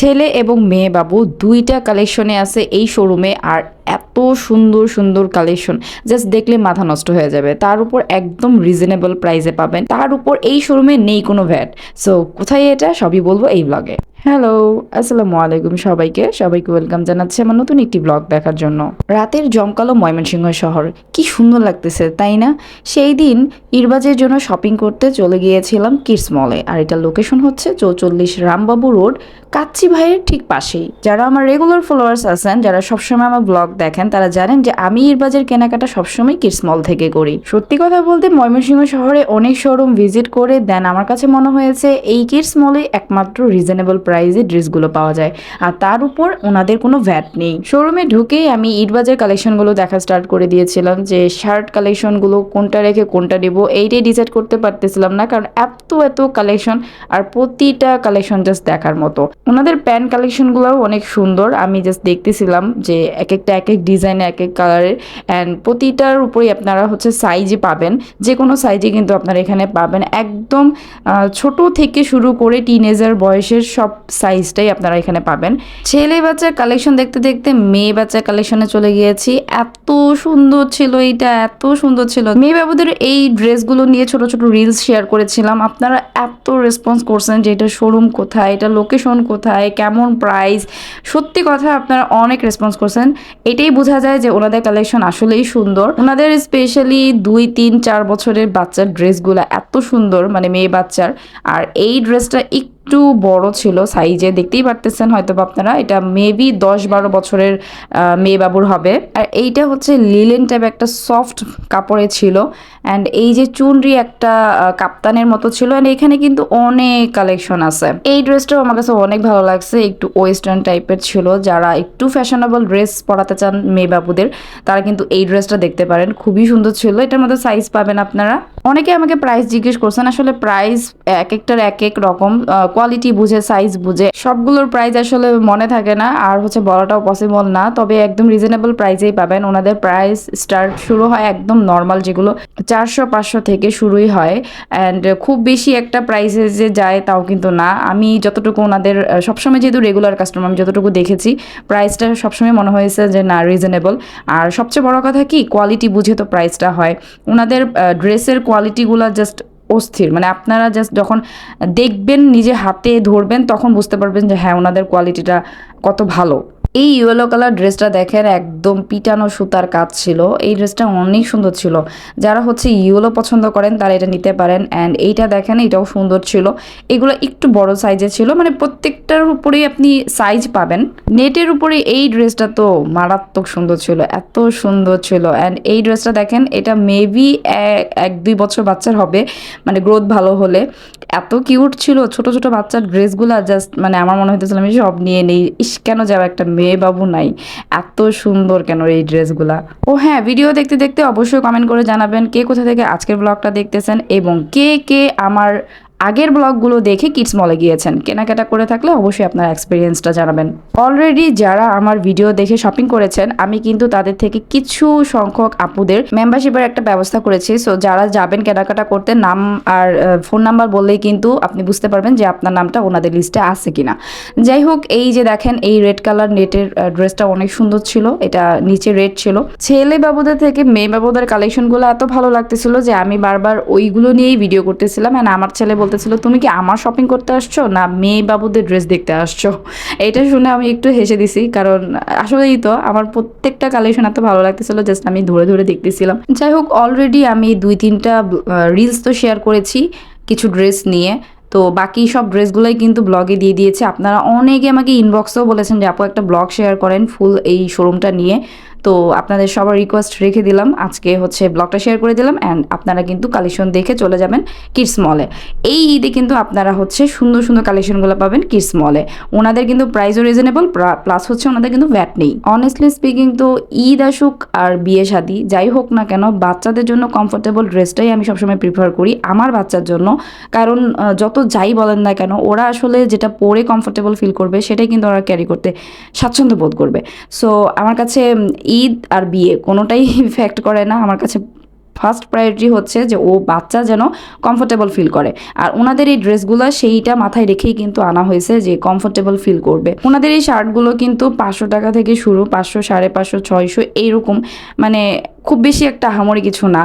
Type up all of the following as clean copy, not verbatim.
ছেলে এবং মেয়ে বাবু দুইটা কালেকশনে আছে এই শোরুমে। আর এত সুন্দর সুন্দর কালেকশন, জাস্ট দেখলে মাথা নষ্ট হয়ে যাবে। তার উপর একদম রিজনেবল প্রাইসে পাবেন, তার উপর এই শোরুমে নেই কোনো ভ্যাট। সো কোথায় এটা সবই বলবো এই ব্লগে। হ্যালো, আসসালামু আলাইকুম সবাইকে ওয়েলকাম জানাচ্ছি আমার নতুন একটি ব্লগ দেখার জন্য। রাতের জমকালো ময়মনসিংহ শহর কি সুন্দর লাগতেছে, তাই না? সেই দিন ইরবাজের জন্য শপিং করতে চলে গিয়েছিলাম কিডস মলে। আর এটার লোকেশন হচ্ছে 44 রামবাবু রোড, কাচ্চি ভাইয়ের ঠিক পাশেই। যারা আমার রেগুলার ফলোয়ার্স আছেন, যারা সবসময় আমার ব্লগ দেখেন, তারা জানেন যে আমি ইরবাজের কেনাকাটা সবসময় কিডস মল থেকে করি। সত্যি কথা বলতে ময়মনসিংহ শহরে অনেক শোরুম ভিজিট করে দেন, আমার কাছে মনে হয়েছে এই কিডস মলে একমাত্র রিজনেবল প্রাইসে ড্রেসগুলো পাওয়া যায়, আর তার উপর ওনাদের কোনো ভ্যাট নেই। শোরুমে ঢুকেই আমি ইরবাজের কালেকশনগুলো দেখা স্টার্ট করে দিয়েছিলাম, যে শার্ট কালেকশনগুলো কোনটা রেখে কোনটা নেব এইটাই ডিসাইড করতে পারতেছিলাম না, কারণ এত কালেকশন, আর প্রতিটা কালেকশন জাস্ট দেখার মতো। ওনাদের প্যান্ট কালেকশনগুলোও অনেক সুন্দর। আমি জাস্ট দেখতেছিলাম যে এক একটা এক এক ডিজাইনে এক এক কালারের, অ্যান্ড প্রতিটার উপরেই আপনারা হচ্ছে সাইজে পাবেন, যে কোনো সাইজে কিন্তু আপনারা এখানে পাবেন। একদম ছোট থেকে শুরু করে টিনেজার বয়সের সব সাইজটাই আপনারা এখানে পাবেন। ছেলে বাচ্চার কালেকশন দেখতে দেখতে মেয়ে বাচ্চার কালেকশনে চলে গিয়েছি। এত সুন্দর ছিল এইটা, এত সুন্দর ছিল। মেয়ে বাবুদের এই ড্রেসগুলো নিয়ে ছোট ছোট রিলস শেয়ার করেছিলাম, আপনারা এত রেসপন্স করছেন যে এটা শোরুম কোথায়, এটা লোকেশন কোথায়, কেমন প্রাইস। সত্যি কথা আপনারা অনেক রেসপন্স করছেন, এটাই বোঝা যায় যে ওনাদের কালেকশন আসলেই সুন্দর। ওনাদের স্পেশালি 2, 3, 4 বছরের বাচ্চার ড্রেসগুলো এত সুন্দর, মানে মেয়ে বাচ্চার। আর এই ড্রেসটা একটু বড় ছিল সাইজে, দেখতেই পারতেছেন হয়তো আপনারা, এটা মেবি 10-12 বছরের মেয়ে বাবুর হবে। আর এইটা হচ্ছে লিলেন টাইপ একটা সফট কাপড়ে ছিল, অ্যান্ড এই যে চুনরি একটা কাপ্তানের মতো ছিল। অ্যান্ড এখানে কিন্তু অনেক কালেকশন আছে। এই ড্রেসটাও আমার কাছে অনেক ভালো লাগছে, একটু ওয়েস্টার্ন টাইপের ছিল। যারা একটু ফ্যাশনেবল ড্রেস পরাতে চান মেয়ে বাবুদের, তারা কিন্তু এই ড্রেসটা দেখতে পারেন, খুবই সুন্দর ছিল। এটার মধ্যে সাইজ পাবেন আপনারা। অনেকে আমাকে প্রাইস জিজ্ঞেস করছেন, আসলে প্রাইস এক একটার এক এক রকম, কোয়ালিটি বুঝে সাইজ বুঝে সবগুলোর প্রাইস আসলে মনে থাকে না, আর হচ্ছে বলাটাও পসিবল না। তবে একদম রিজনেবল প্রাইসেই পাবেন। ওনাদের প্রাইস স্টার্ট শুরু হয় একদম নর্মাল, যেগুলো 400-500 থেকে শুরুই হয়, অ্যান্ড খুব বেশি একটা প্রাইসে যে যায় তাও কিন্তু না। আমি যতটুকু ওনাদের সবসময় যেহেতু রেগুলার কাস্টমার, আমি যতটুকু দেখেছি প্রাইসটা সবসময় মনে হয়েছে যে না, রিজনেবল। আর সবচেয়ে বড় কথা কি, কোয়ালিটি বুঝে তো প্রাইসটা হয়। ওনাদের ড্রেসের কোয়ালিটিগুলো জাস্ট অস্থির, মানে আপনারা জাস্ট যখন দেখবেন, নিজে হাতে ধরবেন, তখন বুঝতে পারবেন যে হ্যাঁ, ওনাদের কোয়ালিটিটা কত ভালো। এই ইয়েলো কালার ড্রেসটা দেখেন, একদম পিটানো সুতার কাজ ছিল। এই ড্রেসটা অনেক সুন্দর ছিল। যারা হচ্ছে ইয়েলো পছন্দ করেন তারা এটা নিতে পারেন। অ্যান্ড এইটা দেখেন, এটাও সুন্দর ছিল। এগুলো একটু বড় সাইজের ছিল, মানে প্রত্যেকটার উপরেই আপনি সাইজ পাবেন। নেটের উপরে এই ড্রেসটা তো মারাত্মক সুন্দর ছিল, এত সুন্দর ছিল। অ্যান্ড এই ড্রেসটা দেখেন, এটা মেবি 1-2 বছর বাচ্চার হবে, মানে গ্রোথ ভালো হলে। এত কিউট ছিল ছোট ছোট বাচ্চার ড্রেসগুলো, জাস্ট মানে আমার মনে হইতেছিল আমি সব নিয়ে নেই। ইস, কেন যাও, একটা মেয়ে বাবু নাই, এত সুন্দর কেন এই ড্রেসগুলা। ও হ্যাঁ, ভিডিও দেখতে দেখতে অবশ্যই কমেন্ট করে জানাবেন কে কোথা থেকে আজকের ব্লগটা দেখতেছেন, এবং কে কে আমার আগের ব্লগগুলো দেখে কিডস মলে গিয়েছেন। কেনাকাটা করে থাকলে অবশ্যই আপনার এক্সপিরিয়েন্সটা জানাবেন। অলরেডি যারা আমার ভিডিও দেখে শপিং করেছেন, আমি কিন্তু তাদের থেকে কিছু সংখ্যক আপুদের মেম্বারশিপের একটা ব্যবস্থা করেছি। সো যারা যাবেন কেনাকাটা করতে, নাম আর ফোন নাম্বার বললেই কিন্তু আপনি বুঝতে পারবেন যে আপনার নামটা ওনাদের লিস্টে আছে কিনা। যাই হোক, এই যে দেখেন, এই রেড কালার নেটের ড্রেসটা অনেক সুন্দর ছিল। এটা নিচে রেড ছিল। ছেলে বাবুদের থেকে মেয়ে বাবুদের কালেকশনগুলো এত ভালো লাগতেছিল যে আমি বারবার ওইগুলো নিয়েই ভিডিও করতেছিলাম। অ্যান্ড আমার ছেলে বলতেছিল, তুমি কি আমার শপিং করতে আসছো না মেয়ে বাবুদের ড্রেস দেখতে আসছো? এটা শুনে আমি একটু হেসে দিছি, কারণ আসলেই তো আমার প্রত্যেকটা কালেকশন এত ভালো লাগতেছিল, জাস্ট আমি ধরে ধরে দেখতেছিলাম। যাই হোক, অলরেডি আমি 2-3টা রিলস তো শেয়ার করেছি কিছু ড্রেস নিয়ে, তো বাকি সব ড্রেসগুলোই কিন্তু ব্লগে দিয়ে দিয়েছে। আপনারা অনেকে আমাকে ইনবক্সেও বলেছেন যে আপু একটা ব্লগ শেয়ার করেন ফুল এই শোরুমটা নিয়ে। তো আপনাদের সবার রিকোয়েস্ট রেখে দিলাম, আজকে হচ্ছে ব্লগটা শেয়ার করে দিলাম। অ্যান্ড আপনারা কিন্তু কালেকশন দেখে চলে যাবেন কিডস মলে। এই ঈদে কিন্তু আপনারা হচ্ছে সুন্দর সুন্দর কালেকশনগুলো পাবেন কিডস মলে। ওনাদের কিন্তু প্রাইসও রিজনেবল, প্লাস হচ্ছে ওনাদের কিন্তু ভ্যাট নেই। অনেস্টলি স্পিকিং, তো ঈদ আসুক আর বিয়ে শাদী যাই হোক না কেন, বাচ্চাদের জন্য কমফোর্টেবল ড্রেসটাই আমি সবসময় প্রিফার করি আমার বাচ্চার জন্য। কারণ যত যাই বলেন না কেন, ওরা আসলে যেটা পরে কমফোর্টেবল ফিল করবে সেটাই কিন্তু ওরা ক্যারি করতে স্বাচ্ছন্দ্য বোধ করবে। সো আমার কাছে ঈদ আর বিয়ে কোনোটাই ইফেক্ট করে না আমার কাছে। ফার্স্ট প্রায়োরিটি হচ্ছে যে ও বাচ্চা যেন কমফোর্টেবল ফিল করে। আর ওনাদের এই ড্রেসগুলো সেইটা মাথায় রেখেই কিন্তু আনা হয়েছে যে কমফোর্টেবল ফিল করবে। ওনাদের এই শার্টগুলো কিন্তু 500 টাকা থেকে শুরু, 500, 550, 600 এইরকম, মানে খুব বেশি একটা আহামরি কিছু না।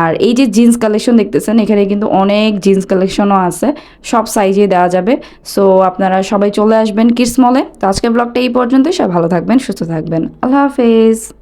আর এই যে জিন্স কালেকশন দেখতেছেন, এখানে কিন্তু অনেক জিন্স কালেকশনও আছে, সব সাইজে দেওয়া যাবে। সো আপনারা সবাই চলে আসবেন কিডস মলে। তো আজকের ব্লগটা এই পর্যন্তই। সব ভালো থাকবেন, সুস্থ থাকবেন, আল্লাহ হাফেজ।